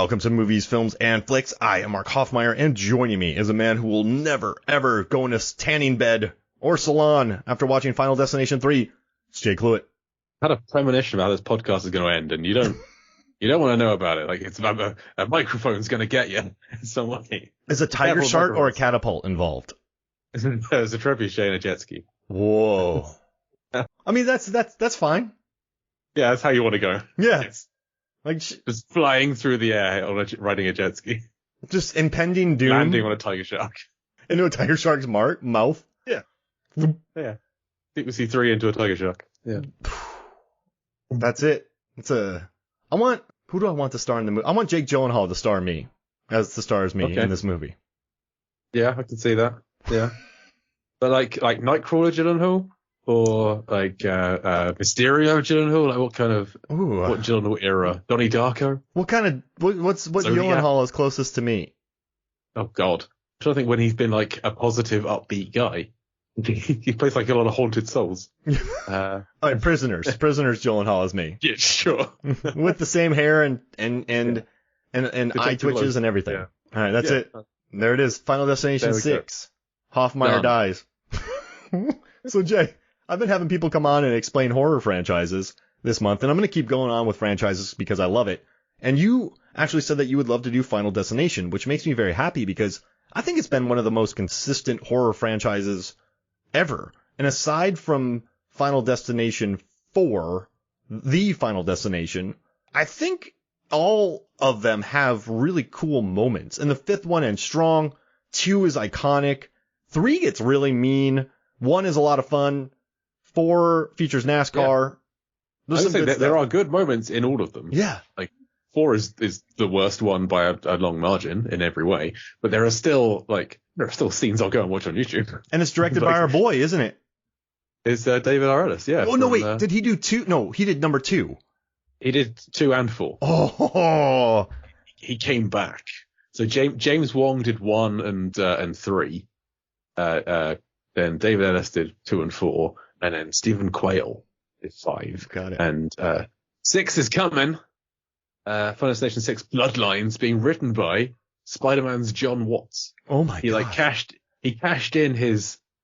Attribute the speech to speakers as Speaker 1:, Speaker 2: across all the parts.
Speaker 1: Welcome to Movies, Films, and Flicks. I am Mark Hoffmeyer, and joining me is a man who will never, ever go in a tanning bed or salon after watching Final Destination 3. It's Jay Cluitt.
Speaker 2: I had a premonition about how this podcast is going to end, and you don't want to know about it. Like, it's about a microphone's going to get you in some way.
Speaker 1: Is a tiger shark or a catapult involved?
Speaker 2: There's a trebuchet and a jet ski.
Speaker 1: Whoa. I mean, that's fine.
Speaker 2: Yeah, that's how you want to go.
Speaker 1: Yeah.
Speaker 2: It's
Speaker 1: like
Speaker 2: just flying through the air on riding a jet ski.
Speaker 1: Just impending doom.
Speaker 2: Landing on a tiger shark.
Speaker 1: Into a tiger shark's mouth?
Speaker 2: Yeah. Yeah. Deep Sea 3 into a tiger shark. Yeah.
Speaker 1: That's it. Who do I want to star in the movie? I want Jake Gyllenhaal to star me as the stars me in this movie.
Speaker 2: Yeah, I can see that. Yeah. But like Nightcrawler Gyllenhaal? Or like Mysterio Gyllenhaal? Like what Gyllenhaal era? Donnie Darko?
Speaker 1: What Gyllenhaal is closest to me?
Speaker 2: Oh God. I'm trying to think when he's been like a positive, upbeat guy. He plays like a lot of Haunted Souls.
Speaker 1: All right, Prisoners. Prisoners Gyllenhaal is me.
Speaker 2: Yeah, sure.
Speaker 1: With the same hair and eye twitches and everything. Yeah. All right, that's it. There it is. Final Destination 6. Hoffmeyer dies. So Jay, I've been having people come on and explain horror franchises this month, and I'm going to keep going on with franchises because I love it. And you actually said that you would love to do Final Destination, which makes me very happy because I think it's been one of the most consistent horror franchises ever. And aside from Final Destination 4, the Final Destination, I think all of them have really cool moments. And the fifth one ends strong. 2 is iconic. 3 gets really mean. 1 is a lot of fun. 4 features NASCAR.
Speaker 2: Yeah. I would say there are good moments in all of them.
Speaker 1: Yeah.
Speaker 2: Like 4 is the worst one by a long margin in every way, but there are still scenes I'll go and watch on YouTube.
Speaker 1: And it's directed by our boy, isn't it?
Speaker 2: It's David R. Ellis, yeah.
Speaker 1: Oh no, wait, did he do 2? No, he did number 2.
Speaker 2: He did 2 and 4.
Speaker 1: Oh.
Speaker 2: He came back. So James Wong did 1 and 3. Then David Ellis did 2 and 4. And then Stephen Quayle did 5.
Speaker 1: Got it.
Speaker 2: And 6 is coming. Final Destination 6 Bloodlines, being written by Spider-Man's John Watts.
Speaker 1: Oh my god.
Speaker 2: He cashed in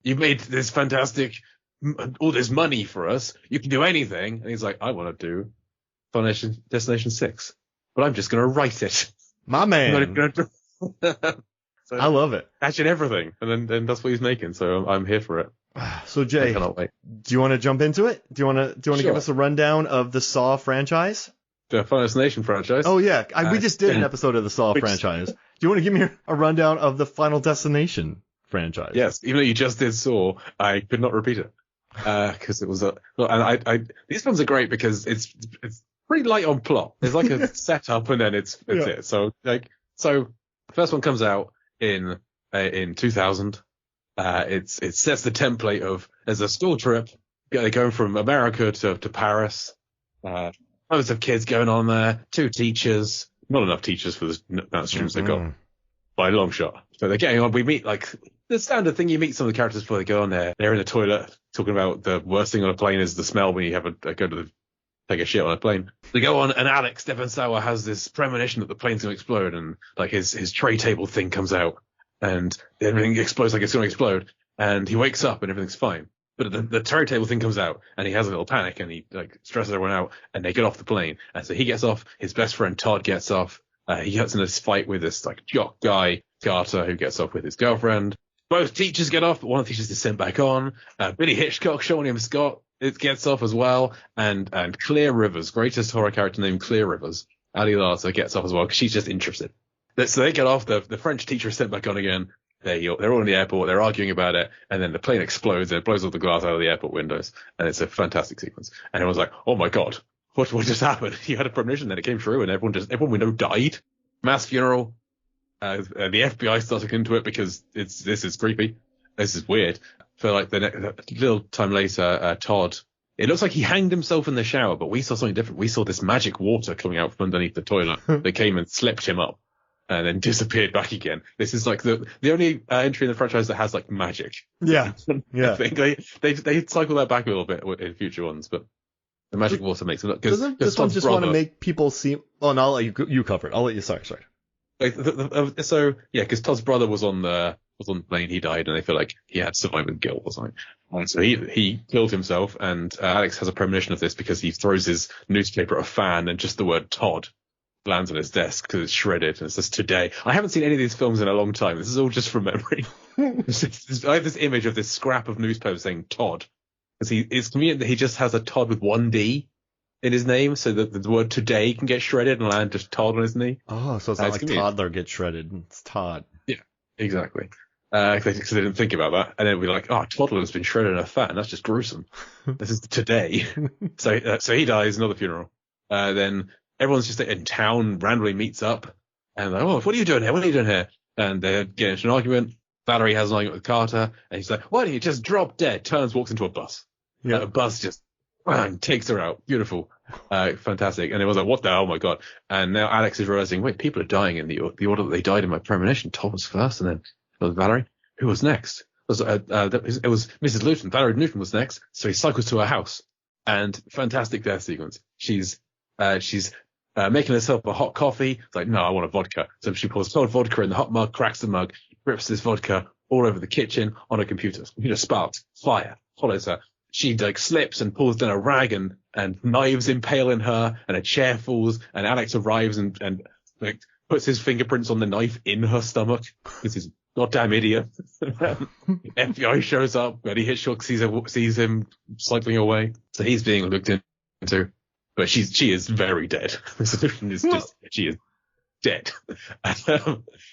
Speaker 2: you made this fantastic, all this money for us. You can do anything. And he's like, I want to do Final Destination 6, but I'm just going to write it.
Speaker 1: My man.
Speaker 2: I'm not even going to do
Speaker 1: So, I love it.
Speaker 2: Cash in everything. And then that's what he's making. So I'm here for it.
Speaker 1: So Jay,
Speaker 2: I cannot wait.
Speaker 1: Do you want to jump into it? Do you want to give us a rundown of the Saw franchise?
Speaker 2: The Final Destination franchise?
Speaker 1: Oh yeah, we just did an episode of the Saw franchise. Do you want to give me a rundown of the Final Destination franchise?
Speaker 2: Yes, even though you just did Saw, I could not repeat it because it was these ones are great because it's pretty light on plot. There's like a setup and then it's it. So the first one comes out in 2000. It sets the template of there's a school trip. They're going from America to Paris. Loads of kids going on there. 2 teachers. Not enough teachers for the amount of students they've got by a long shot. So they're getting on. We meet like the standard thing. You meet some of the characters before they go on there. They're in the toilet talking about the worst thing on a plane is the smell when you have take a shit on a plane. They go on, and Alex Stephen Sauer has this premonition that the plane's going to explode, and like his tray table thing comes out. And everything explodes like it's going to explode. And he wakes up and everything's fine. But the tray table thing comes out and he has a little panic and he like stresses everyone out and they get off the plane. And so he gets off. His best friend Todd gets off. He gets in this fight with this like jock guy, Carter, who gets off with his girlfriend. Both teachers get off, but one of the teachers is sent back on. Billy Hitchcock, Sean M. Scott, it gets off as well. And Clear Rivers, greatest horror character named Clear Rivers, Ali Larter gets off as well because she's just interested. So they get off, the French teacher is sent back on again. They're all in the airport, they're arguing about it, and then the plane explodes and it blows all the glass out of the airport windows. And it's a fantastic sequence. And everyone's like, oh my god, what just happened? You had a premonition, then it came true, and everyone we know died. Mass funeral. The FBI starts looking into it because this is creepy. This is weird. So like the little time later, Todd, it looks like he hanged himself in the shower, but we saw something different. We saw this magic water coming out from underneath the toilet that came and slipped him up. And then disappeared back again. This is like the only entry in the franchise that has like magic.
Speaker 1: Yeah, yeah.
Speaker 2: I think they cycle that back a little bit in future ones, but The magic water makes it look.
Speaker 1: Doesn't this one just want to make people seem? Oh, no, I'll let you cover it. I'll let you. Sorry.
Speaker 2: Like, because Todd's brother was on the plane. He died, and they feel like he had survivor guilt or something. And so he killed himself. And Alex has a premonition of this because he throws his newspaper at a fan, and just the word Todd lands on his desk because it's shredded and it says today. I haven't seen any of these films in a long time. This is all just from memory. I have this image of this scrap of newspaper saying Todd. It's convenient that he just has a Todd with one D in his name, so that the word today can get shredded and land just Todd on his knee.
Speaker 1: Oh, so it's not like toddler gets shredded. It's Todd.
Speaker 2: Yeah, exactly. Because they didn't think about that. And then we're like, oh, toddler's been shredded in a fan. That's just gruesome. This is today. So he dies, another funeral. Then everyone's just in town, randomly meets up. And like, oh, what are you doing here? What are you doing here? And they get into an argument. Valerie has an argument with Carter. And he's like, why don't you just drop dead? Turns, walks into a bus. Yeah. A bus just takes her out. Beautiful. Fantastic. And it was like, what the hell? Oh my God. And now Alex is realizing, wait, people are dying in the order that they died in my premonition. Tom was first, and then it was Valerie. Who was next? It was Mrs. Luton. Valerie Newton was next. So he cycles to her house, and fantastic death sequence. She's making herself a hot coffee. It's like, no, I want a vodka. So she pours cold vodka in the hot mug, cracks the mug, rips this vodka all over the kitchen on her computer. Computer sparks, fire follows her. She slips and pulls down a rag, and knives impale in her, and a chair falls, and Alex arrives and puts his fingerprints on the knife in her stomach. This is goddamn idiot. FBI shows up, Betty Hitchcock sees him cycling away. So he's being looked into, but she is very dead. The solution is she is dead.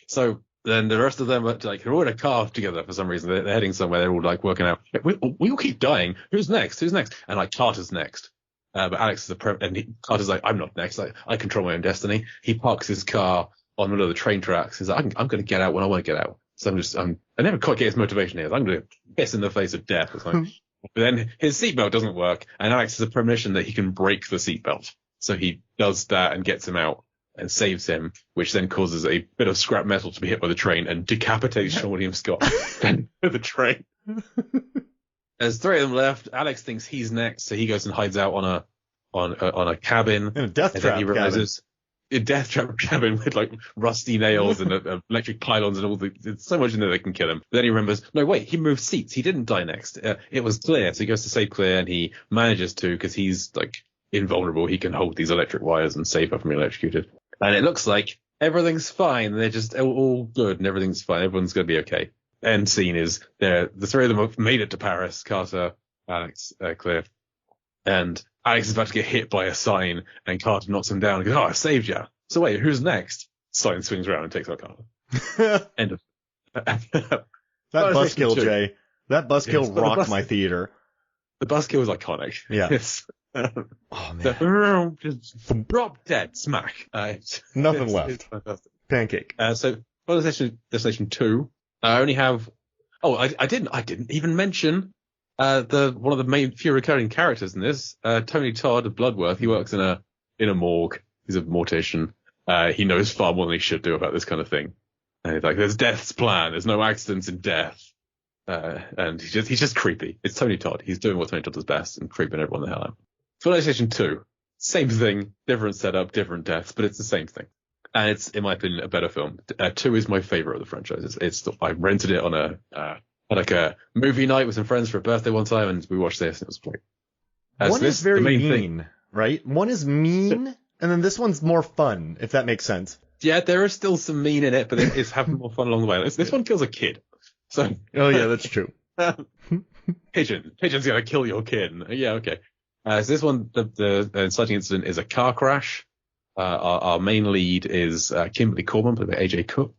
Speaker 2: So then the rest of them are they're all in a car together for some reason. They're heading somewhere. They're all working out. We all keep dying. Who's next? And Carter's next. But Alex is Carter's like, I'm not next. I control my own destiny. He parks his car on one of the train tracks. He's like, I'm going to get out when I want to get out. So I never quite get his motivation here. I'm going to piss in the face of death or something. But then his seatbelt doesn't work, and Alex has a premonition that he can break the seatbelt. So he does that and gets him out and saves him, which then causes a bit of scrap metal to be hit by the train and decapitates Sean William Scott with the train. There's three of them left. Alex thinks he's next, so he goes and hides out on a cabin.
Speaker 1: In a death trap cabin.
Speaker 2: A death trap cabin with rusty nails and electric pylons and all there's so much in there that can kill him. But then he remembers, no wait, he moved seats. He didn't die next. It was Claire. So he goes to save Claire, and he manages to, because he's invulnerable. He can hold these electric wires and save her from being electrocuted. And it looks like everything's fine. They're just all good and everything's fine. Everyone's going to be okay. End scene is the three of them have made it to Paris. Carter, Alex, Claire. And Alex is about to get hit by a sign, and Carter knocks him down and goes, oh, I saved you. So wait, who's next? Sign swings around and takes out Carter. End of.
Speaker 1: That buskill, Jay. That buskill rocked my theater.
Speaker 2: The buskill was iconic.
Speaker 1: Yeah.
Speaker 2: Oh, man. Just drop dead, smack.
Speaker 1: Nothing left. It's fantastic. Pancake.
Speaker 2: So, Destination 2, I only have... Oh, I didn't even mention one of the main few recurring characters in this, Tony Todd of Bloodworth. He works in a morgue. He's a mortician. He knows far more than he should do about this kind of thing. And he's like, there's death's plan. There's no accidents in death. And he's just creepy. It's Tony Todd. He's doing what Tony Todd does best and creeping everyone the hell out. Civilization 2, same thing, different setup, different deaths, but it's the same thing. And it's, in my opinion, a better film. 2 is my favorite of the franchises. I rented it on a movie night with some friends for a birthday one time, and we watched this, and it was great.
Speaker 1: One is very mean, right? One is mean, and then this one's more fun, if that makes sense.
Speaker 2: Yeah, there is still some mean in it, but it's having more fun along the way. This one kills a kid. So.
Speaker 1: Oh yeah, that's true.
Speaker 2: Pigeon's gonna kill your kid. Yeah, okay. So this one, the inciting incident is a car crash. Our main lead is Kimberly Corman, played by AJ Cook.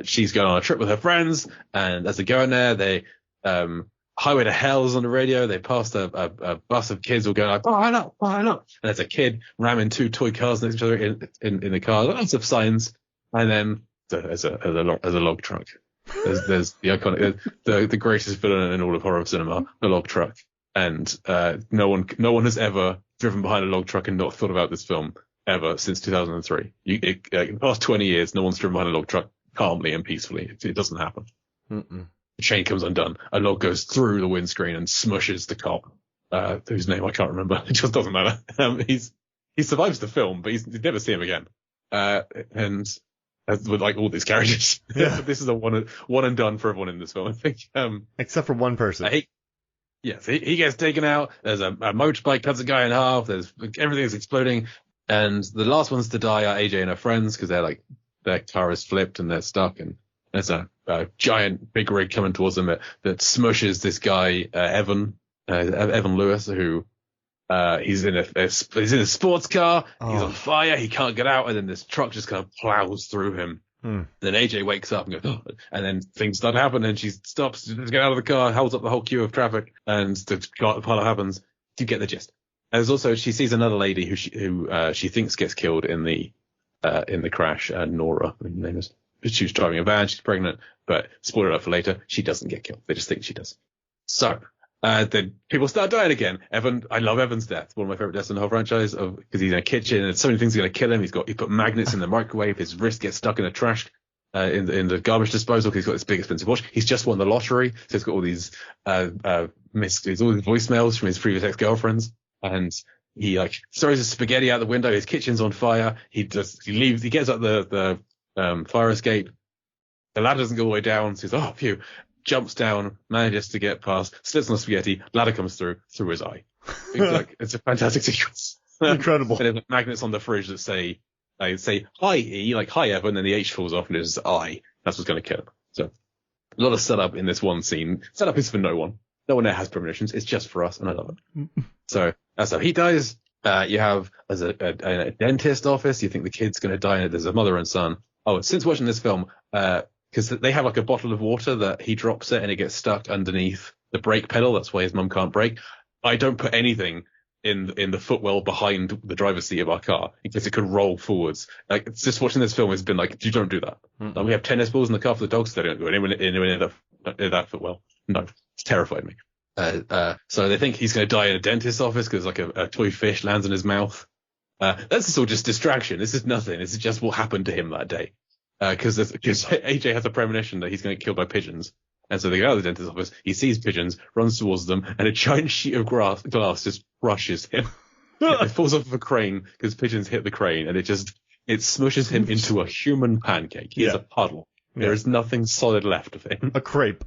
Speaker 2: She's going on a trip with her friends, and as they're going there, they Highway to Hell's on the radio. They passed a bus of kids all going like, "Fire up, fire up!" And there's a kid ramming 2 toy cars next to each other in the car. Lots of signs, and then there's a log truck. There's the iconic, the greatest villain in all of horror cinema, the log truck. And no one has ever driven behind a log truck and not thought about this film ever since 2003. In the past 20 years, no one's driven behind a log truck calmly and peacefully. It doesn't happen. Mm-mm. The chain comes undone. A log goes through the windscreen and smushes the cop. whose name I can't remember. It just doesn't matter. He survives the film, but you never see him again. And with like all these characters, this is a one and done for everyone in this film, I think.
Speaker 1: Except for one person.
Speaker 2: He gets taken out. There's a motorbike cuts a guy in half. Everything's exploding. And the last ones to die are AJ and her friends, because their car is flipped and they're stuck. And there's a giant big rig coming towards them that smushes this guy, Evan Lewis, who, he's in a sports car. Oh. He's on fire. He can't get out. And then this truck just kind of plows through him. Then AJ wakes up and goes, oh, and then things start to happen, and she stops to get out of the car, holds up the whole queue of traffic, and the pilot happens. You get the gist. And there's also, she sees another lady who she thinks gets killed in the crash. Nora, her name is. She was driving a van. She's pregnant, but spoiler alert for later, she doesn't get killed. They just think she does. So then people start dying again. Evan, I love Evan's death. One of my favorite deaths in the whole franchise, because he's in a kitchen and so many things are going to kill him. He put magnets in the microwave. His wrist gets stuck in a trash, in the garbage disposal, because he's got this big expensive watch. He's just won the lottery. So he's got all these, voicemails from his previous ex-girlfriends. And he throws his spaghetti out the window. His kitchen's on fire. He leaves, he gets up the fire escape. The ladder doesn't go all the way down. So he's, oh, phew. Jumps down, manages to get past, slips on the spaghetti, ladder comes through his eye. It's a fantastic sequence.
Speaker 1: Incredible.
Speaker 2: And there's magnets on the fridge that say hi E, like hi Evan, and the H falls off and it's I. That's what's going to kill him. So a lot of setup in this one scene. Setup is for no one. No one there has premonitions. It's just for us, and I love it. So that's how he dies. You have as a dentist office. You think the kid's going to die, and there's a mother and son. Oh, since watching this film, because they have a bottle of water that he drops it and it gets stuck underneath the brake pedal. That's why his mum can't brake. I don't put anything in the footwell behind the driver's seat of our car in case it could roll forwards. It's just watching this film has been you don't do that. We have tennis balls in the car for the dogs, so they don't go anywhere in that footwell. No, it's terrified me. So they think he's going to die in a dentist's office because a toy fish lands in his mouth. That's all just distraction. This is nothing. This is just what happened to him that day. Because AJ has a premonition that he's going to get killed by pigeons. And so they go out of the dentist's office, he sees pigeons, runs towards them, and a giant sheet of glass just crushes him. It falls off of a crane because pigeons hit the crane, and it smushes him into a human pancake. He is a puddle. There is nothing solid left of him.
Speaker 1: A crepe.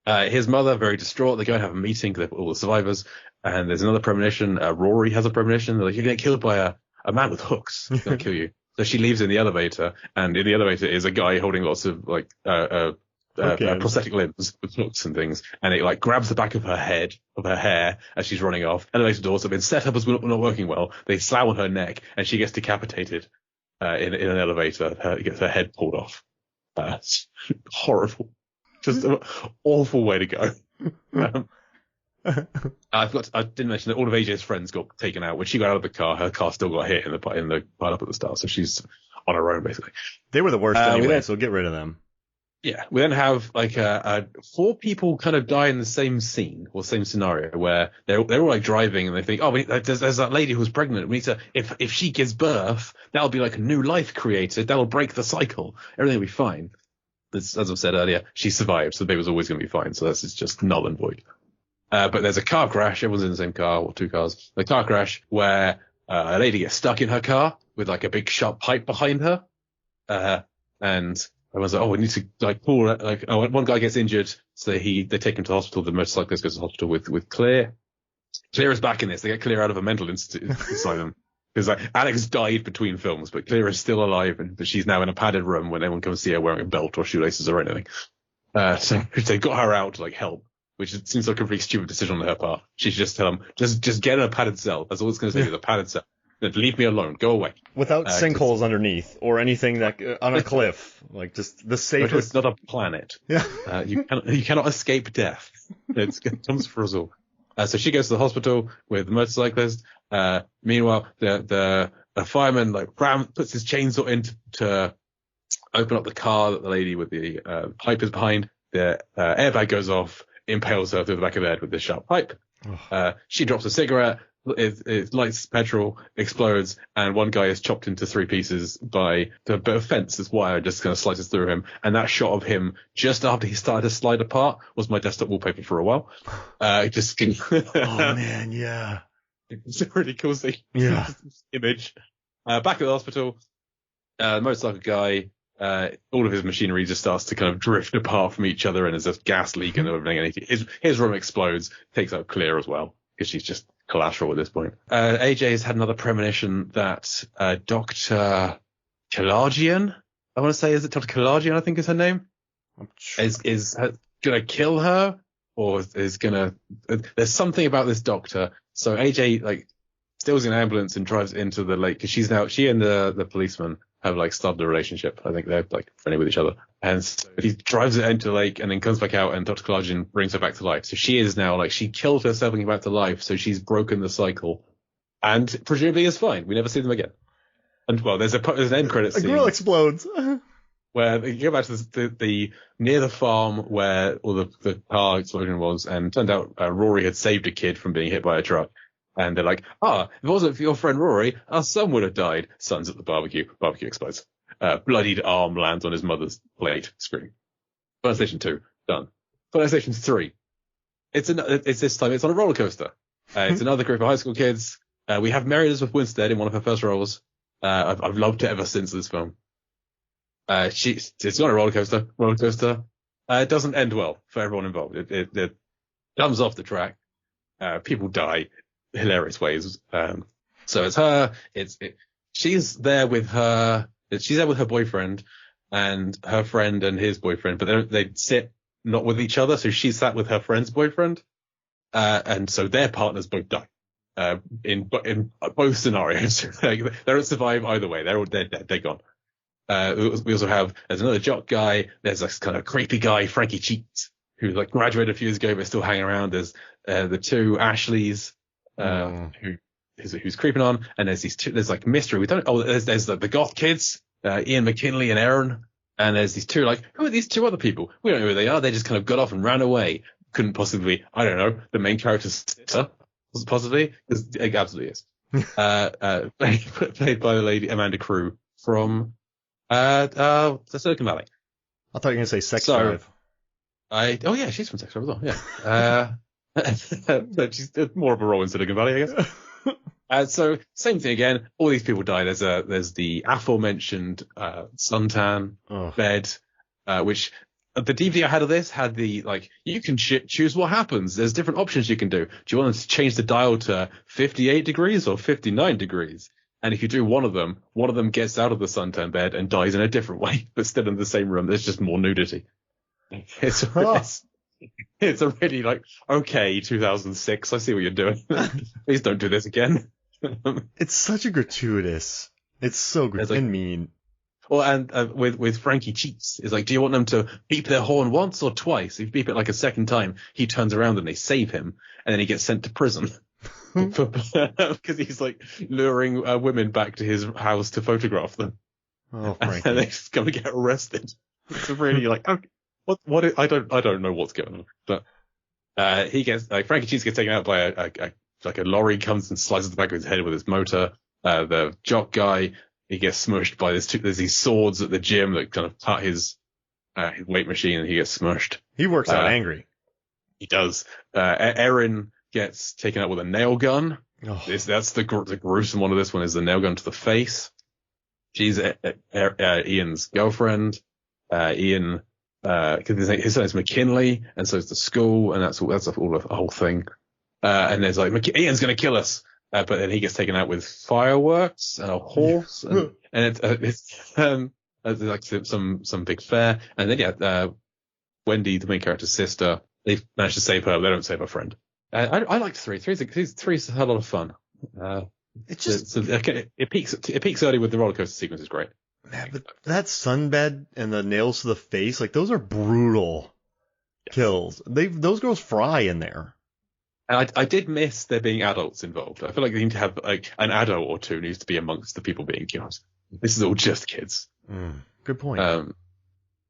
Speaker 2: His mother, very distraught, they go and have a meeting because they've got all the survivors. And there's another premonition. Rory has a premonition. They're like, you're going to get killed by a man with hooks. He's going to kill you. So she leaves in the elevator, and in the elevator is a guy holding lots of prosthetic limbs with hooks and things, and it grabs the back of her hair as she's running off. Elevator doors have been set up as not working well. They slam on her neck, and she gets decapitated in an elevator. Gets her head pulled off. It's horrible. Just an awful way to go. I didn't mention that all of AJ's friends got taken out. When she got out of the car, her car still got hit in the pile up at the start, so she's on her own basically.
Speaker 1: They were the worst anyway, so get rid of them.
Speaker 2: Yeah, we then have 4 people kind of die in the same scene or same scenario where they're all driving and they think, there's that lady who's pregnant. We need to, if she gives birth, that'll be a new life created. That'll break the cycle. Everything will be fine. As I've said earlier, she survived, so the baby's always going to be fine. So this is just null and void. But there's a car crash. Everyone's in the same car, or 2 cars. The car crash where a lady gets stuck in her car with a big sharp pipe behind her. And everyone's like, we need to pull it. One guy gthey injured, so they take him to the hospital. The motorcyclist goes to the hospital with Claire. Claire is back in this. They get Claire out of a mental asylum. Because Alex died between films, but Claire is still alive, but she's now in a padded room when anyone comes see her wearing a belt or shoelaces or anything. So they got her out to help, which seems like a pretty stupid decision on her part. She should just tell them, just get in a padded cell. That's all it's going to say is a padded cell. Leave me alone. Go away.
Speaker 1: Without sinkholes underneath or anything on a cliff. Just the safest.
Speaker 2: It's not a planet. Yeah. You cannot escape death. It comes for us all. So she goes to the hospital with the motorcyclist. Meanwhile, the fireman puts his chainsaw in to open up the car that the lady with the pipe is behind. The airbag goes off, impales her through the back of the head with this sharp pipe. She drops a cigarette. it lights petrol, explodes, and one guy is chopped into 3 pieces by the bit of fence. This wire just kind of slices through him, and that shot of him just after he started to slide apart was my desktop wallpaper for a while. Just
Speaker 1: oh man, yeah,
Speaker 2: it's a really cool scene.
Speaker 1: Yeah.
Speaker 2: Image. Back at the hospital, motorcycle guy. All of his machinery just starts to kind of drift apart from each other, and there's a gas leak and everything. And his room explodes, takes out Claire as well, because she's just collateral at this point. AJ has had another premonition that Dr. Kalajian, I want to say, is it Dr. Kalajian, I think is her name, is going to kill her, or is going to... There's something about this doctor. So AJ, steals an ambulance and drives into the lake, because she and the policeman have started a relationship. I think they're friendly with each other. And so he drives it into the lake and then comes back out, and Dr. Kalajian brings her back to life. So she is now she killed herself and came back to life. So she's broken the cycle, and presumably is fine. We never see them again. And well, there's an end credit scene.
Speaker 1: A grill explodes.
Speaker 2: Where you go back to the near the farm where all the car explosion was, and it turned out Rory had saved a kid from being hit by a truck. And they're like, if it wasn't for your friend Rory, our son would have died. Son's at the barbecue. Barbecue explodes. Bloodied arm lands on his mother's plate. Scream. PlayStation 2. Done. PlayStation 3. It's this time it's on a roller coaster. It's another group of high school kids. We have Mary Elizabeth Winstead in one of her first roles. I've loved it ever since this film. It's on a roller coaster. It doesn't end well for everyone involved. It comes off the track. People die. Hilarious ways. So it's her. She's there with her boyfriend and her friend and his boyfriend, but they sit not with each other. So she sat with her friend's boyfriend, and so their partners both die. In both scenarios, they don't survive either way. They're dead. They're gone. We also have there's another jock guy. There's this kind of creepy guy, Frankie Cheeks, who graduated a few years ago but still hanging around. There's the 2 Ashleys. Who's creeping on, and there's these 2, there's mystery. We don't. There's the goth kids, Ian McKinley and Aaron, and there's these 2 who are these 2 other people? We don't know who they are. They just kind of got off and ran away. Couldn't possibly, I don't know, the main character's sister, possibly, because it absolutely is. Played by the lady Amanda Crew from the Silicon Valley.
Speaker 1: I thought you were gonna say Sex Drive.
Speaker 2: Yeah, she's from Sex Drive as well. Yeah. But she's more of a role in Silicon Valley, I guess. So same thing again. All these people die. There's the aforementioned suntan bed, which the DVD I had of this had the you can choose what happens. There's different options you can do. Do you want to change the dial to 58 degrees or 59 degrees? And if you do one of them gets out of the suntan bed and dies in a different way, but still in the same room. There's just more nudity. It's a really okay, 2006. I see what you're doing. Please don't do this again.
Speaker 1: It's such a gratuitous. It's so and mean.
Speaker 2: Well, and with Frankie Cheeks, it's do you want them to beep their horn once or twice? If you beep it a second time, he turns around and they save him, and then he gets sent to prison because he's luring women back to his house to photograph them.
Speaker 1: Oh, Frankie.
Speaker 2: And they're just gonna get arrested. It's really okay. What I don't know what's going on, but he gets Frankie Cheeks gets taken out by a lorry, comes and slices the back of his head with his motor. The jock guy, he gets smushed by there's these swords at the gym that kind of cut his weight machine, and he gets smushed.
Speaker 1: He works out angry.
Speaker 2: He does. Erin gets taken out with a nail gun.
Speaker 1: Oh.
Speaker 2: That's the gruesome one of this one is the nail gun to the face. She's Ian's girlfriend. Ian. Because his name's McKinley, and so it's the school, and that's all a whole thing. And there's Ian's gonna kill us, but then he gets taken out with fireworks and a horse, and it's some big fair, and then Wendy, the main character's sister, they manage to save her. They don't save her friend. I liked 3. Three's a lot of fun. It peaks early with the roller coaster sequence is great.
Speaker 1: Man, but that sunbed and the nails to the face, those are brutal kills. Those girls fry in there.
Speaker 2: And I did miss there being adults involved. I feel like they need to have an adult or 2 needs to be amongst the people being killed. This is all just kids.
Speaker 1: Good point.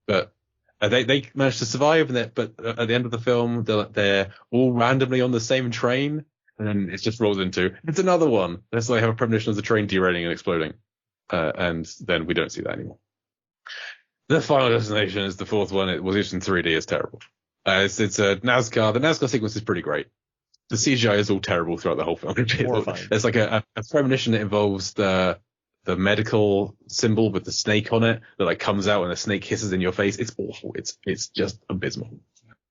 Speaker 2: But they managed to survive, but at the end of the film, they're all randomly on the same train, And then it just rolls into, it's another one. Let's like have a premonition of the train derailing and exploding. And then we don't see that anymore. The Final Destination is the fourth one. It was used in 3D. It's terrible. It's a NASCAR. The NASCAR sequence is pretty great. The CGI is all terrible throughout the whole film. There's like a premonition that involves the medical symbol with the snake on it that like comes out and the snake hisses in your face. It's awful. It's just abysmal.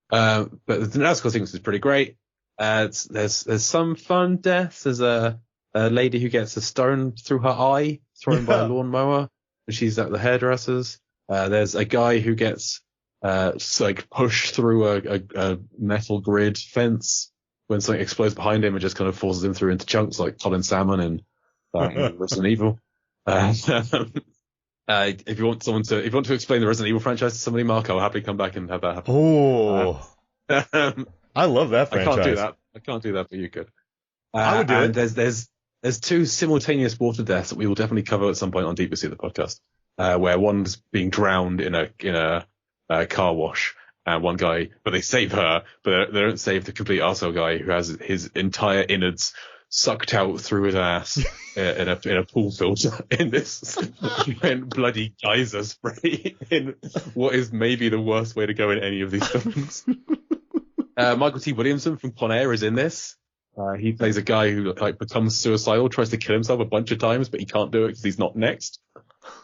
Speaker 2: But the NASCAR sequence is pretty great. There's some fun deaths. There's a lady who gets a stone through her eye thrown by a lawnmower, and she's at the hairdresser's. There's a guy who gets like pushed through a metal grid fence when something explodes behind him and just kind of forces him through into chunks, like Colin Salmon in Resident Evil. If you want to explain the Resident Evil franchise to somebody, Mark, I'll happily come back and have that happen.
Speaker 1: Oh. I love that franchise.
Speaker 2: I can't do that, but you could.
Speaker 1: I would do it.
Speaker 2: There's two simultaneous water deaths that we will definitely cover at some point on Deep Sea, the podcast, where one's being drowned in a car wash, and one guy, but they save her, but they don't save the complete arsehole guy who has his entire innards sucked out through his ass in a pool filter in this bloody geyser spray in what is maybe the worst way to go in any of these films. Michael T. Williamson from Con Air is in this. He plays a guy who like becomes suicidal, tries to kill himself a bunch of times, but he can't do it because he's not next.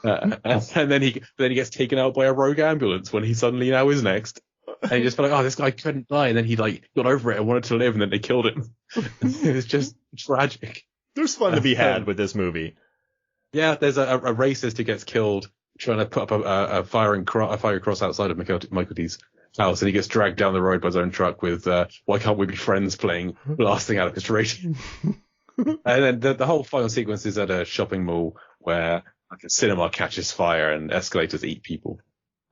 Speaker 2: And then he gets taken out by a rogue ambulance when he suddenly now is next. And he just felt like, oh, this guy couldn't die. And then he like got over it and wanted to live, and then they killed him. It's just tragic.
Speaker 1: There's fun to be had with this movie.
Speaker 2: Yeah, there's a racist who gets killed trying to put up a fire cross outside of Michael T's house, and he gets dragged down the road by his own truck with "Why Can't We Be Friends" playing blasting out of his radio. And then the whole final sequence is at a shopping mall where like a cinema catches fire and escalators eat people,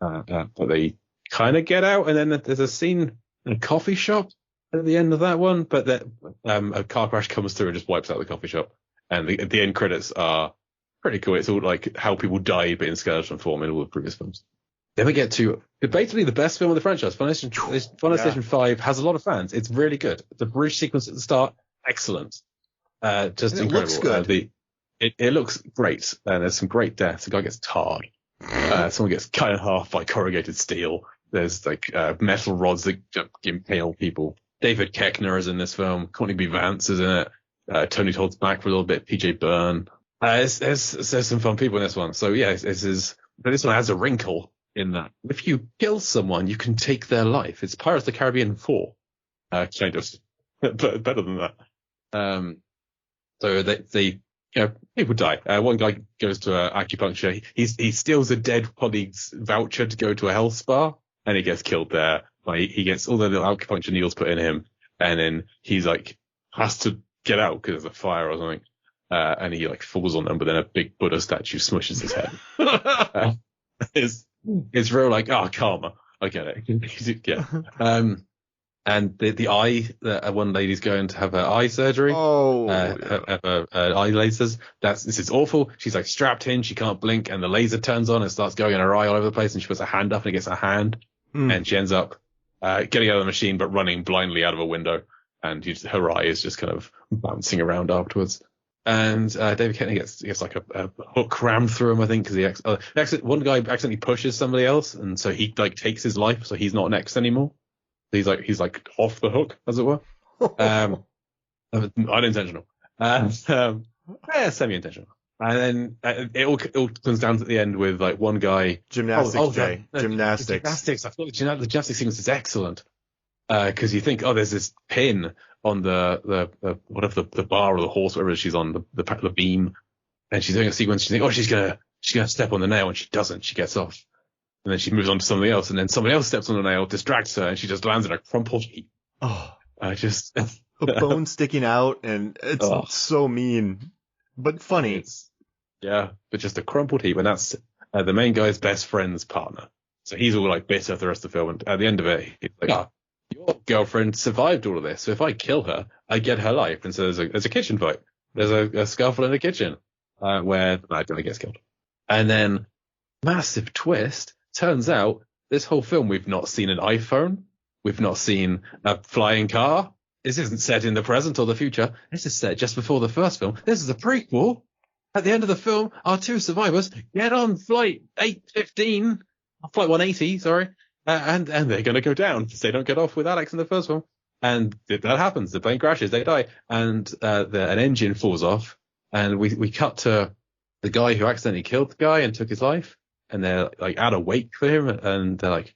Speaker 2: but they kind of get out. And then there's a scene in a coffee shop at the end of that one, but that a car crash comes through and just wipes out the coffee shop. And the end credits are pretty cool. It's all like how people died, but in skeleton form in all the previous films. Then we get to debatably the best film of the franchise. Final Destination 5 has a lot of fans. It's really good. The bridge sequence at the start, excellent. Just incredible. It looks good. It looks great. And there's some great deaths. The guy gets tarred. Someone gets cut in half by corrugated steel. There's like metal rods that impale people. David Koechner is in this film. Courtney B. Vance is in it. Tony Todd's back for a little bit. PJ Byrne. There's some fun people in this one. So yeah, this one has a wrinkle in that if you kill someone, you can take their life. It's Pirates of the Caribbean 4, kind of, but better than that. So they people die. One guy goes to acupuncture. He steals a dead colleague's voucher to go to a health spa, and he gets killed there. He gets all the little acupuncture needles put in him, and then he's like has to get out because there's a fire or something. And he like falls on them, but then a big Buddha statue smushes his head. It's real like, karma. I get it. Yeah. And the eye, one lady's going to have her eye surgery. Have her eye lasers. This is awful. She's like strapped in. She can't blink, and the laser turns on and starts going in her eye all over the place, and she puts her hand up and it gets her hand, and she ends up getting out of the machine but running blindly out of a window, and her eye is just kind of bouncing around afterwards. And David Koechner gets like a hook rammed through him, I think, because one guy accidentally pushes somebody else, and so he like takes his life, so he's not next anymore. He's like off the hook, as it were. Unintentional. Semi-intentional. And then it all comes down to the end with like one guy
Speaker 1: gymnastics.
Speaker 2: Gymnastics. I thought the gymnastics sequence is excellent. Because you think, there's this pin on the bar or the horse, whatever she's on, the beam, and she's doing a sequence. You think, she's gonna step on the nail, and she doesn't. She gets off, and then she moves on to something else, and then somebody else steps on the nail, distracts her, and she just lands in a crumpled heap.
Speaker 1: A bone sticking out, and it's so mean, but funny.
Speaker 2: But just a crumpled heap, and that's the main guy's best friend's partner. So he's all like bitter for the rest of the film, and at the end of it, he's like, your girlfriend survived all of this, so if I kill her, I get her life. And so there's a kitchen fight. There's a scuffle in the kitchen where the bad guy gets killed. And then, massive twist, turns out this whole film we've not seen an iPhone, we've not seen a flying car. this isn't set in the present or the future. This is set just before the first film. This is a prequel. At the end of the film, our two survivors get on flight 815, flight 180, sorry, and they're going to go down because they don't get off with Alex in the first film. And that happens. The plane crashes, they die, and an engine falls off. And we cut to the guy who accidentally killed the guy and took his life, and they're like at a wake for him, and they're like,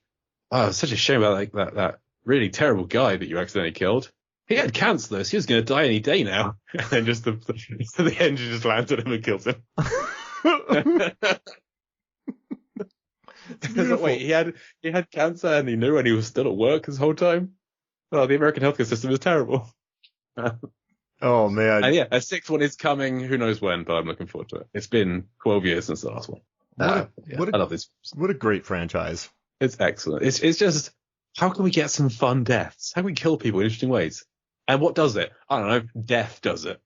Speaker 2: "Oh, it's such a shame about like that really terrible guy that you accidentally killed. He had cancer though, so he was going to die any day now." And then just the engine just lands on him and kills him. Like, wait, he had cancer and he knew, and he was still at work this whole time. Oh, the American healthcare system is terrible.
Speaker 1: Oh man.
Speaker 2: And yeah, a sixth one is coming. Who knows when, but I'm looking forward to it. It's been 12 years since the last one. I love this.
Speaker 1: What a great franchise.
Speaker 2: It's excellent. It's just, how can we get some fun deaths? How can we kill people in interesting ways? And what does it? I don't know. Death does it.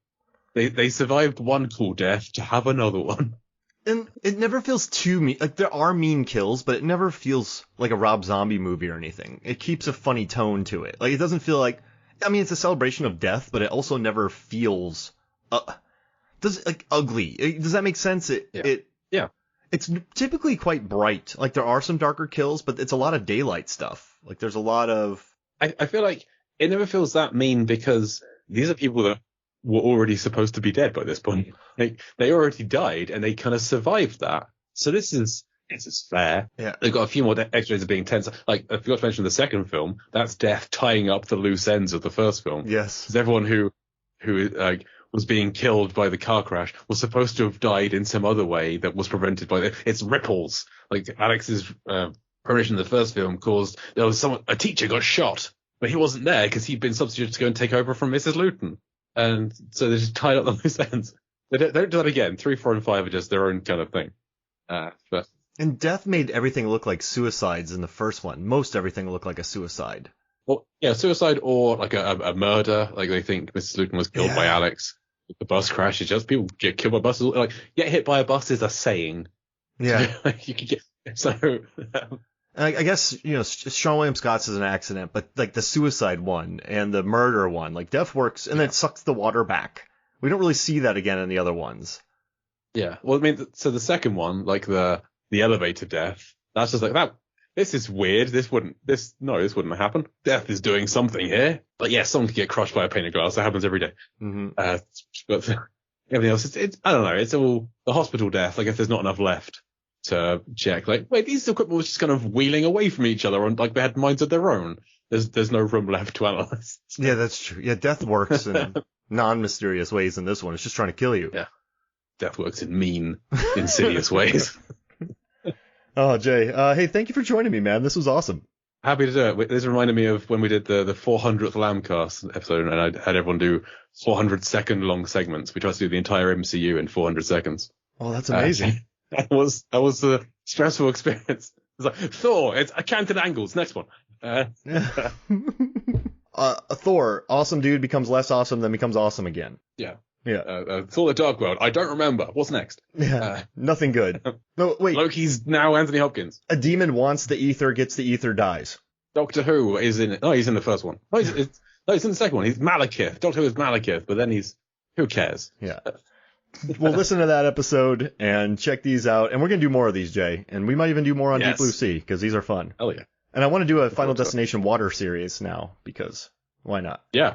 Speaker 2: They survived one cool death to have another one.
Speaker 1: And it never feels too mean. Like, there are mean kills, but it never feels like a Rob Zombie movie or anything. It keeps a funny tone to it. Like, it doesn't feel like, I mean, it's a celebration of death, but it also never feels, ugly. Does that make sense?
Speaker 2: Yeah.
Speaker 1: It's typically quite bright. Like, there are some darker kills, but it's a lot of daylight stuff. Like, there's a lot of...
Speaker 2: I feel like it never feels that mean because these are people that were already supposed to be dead by this point. Like, they already died and they kind of survived that. So this is fair.
Speaker 1: Yeah.
Speaker 2: They've got a few more extras of being tense. Like, I forgot to mention the second film. That's death tying up the loose ends of the first film.
Speaker 1: Yes.
Speaker 2: Because everyone who was being killed by the car crash was supposed to have died in some other way that was prevented by it's ripples. Like, Alex's premonition in the first film caused a teacher got shot, but he wasn't there because he'd been substituted to go and take over from Mrs. Luton. And so they just tied up the loose ends. They don't do that again. 3, 4, and 5 are just their own kind of thing. But
Speaker 1: And death made everything look like suicides in the first one. Most everything looked like a suicide.
Speaker 2: Well, yeah, suicide or like a murder. Like, they think Mrs. Luton was killed by Alex. The bus crash is just people get killed by buses. Like, get hit by a bus is a saying.
Speaker 1: Yeah.
Speaker 2: You could get so.
Speaker 1: I guess, Sean William Scott's is an accident, but like the suicide one and the murder one, like death works and then it sucks the water back. We don't really see that again in the other ones.
Speaker 2: Yeah. Well, I mean, so the second one, like the elevator death, that's just like that. This is weird. This wouldn't happen. Death is doing something here. But yeah, someone could get crushed by a pane of glass. That happens every day.
Speaker 1: Mm-hmm.
Speaker 2: But everything else, it's I don't know. It's all the hospital death. Like, if there's not enough left to check, like, wait, these equipment was just kind of wheeling away from each other and like they had minds of their own. There's no room left to analyze.
Speaker 1: Yeah, that's true. Yeah, death works in non-mysterious ways in this one. It's just trying to kill you.
Speaker 2: Yeah. Death works in mean, insidious ways.
Speaker 1: Oh, Jay. Hey, thank you for joining me, man. This was awesome.
Speaker 2: Happy to do it. This reminded me of when we did the 400th Lambcast episode, and I had everyone do 400-second long segments. We tried to do the entire MCU in 400 seconds.
Speaker 1: Oh, that's amazing.
Speaker 2: That was a stressful experience. It's like, Thor, it's accounted angles. Next one.
Speaker 1: Thor, awesome dude, becomes less awesome, then becomes awesome again.
Speaker 2: Yeah.
Speaker 1: Yeah.
Speaker 2: Thor the Dark World. I don't remember. What's next?
Speaker 1: Yeah. Nothing good. No, wait.
Speaker 2: Loki's now Anthony Hopkins.
Speaker 1: A demon wants the ether, gets the ether, dies.
Speaker 2: Doctor Who is in it. Oh, he's in the first one. No, he's in the second one. He's Malekith. Doctor Who is Malekith, but then who cares?
Speaker 1: Yeah. Well, listen to that episode and check these out. And we're going to do more of these, Jay. And we might even do more on Deep Blue Sea, because these are fun.
Speaker 2: Oh, yeah.
Speaker 1: And I want to do a Final Destination Water series now, because why not?
Speaker 2: Yeah,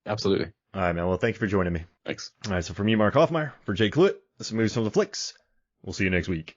Speaker 2: absolutely.
Speaker 1: All right, man. Well, thank you for joining me.
Speaker 2: Thanks.
Speaker 1: All right, so for me, Mark Hoffmeyer, for Jay Cluitt, this is Movies from the Flicks. We'll see you next week.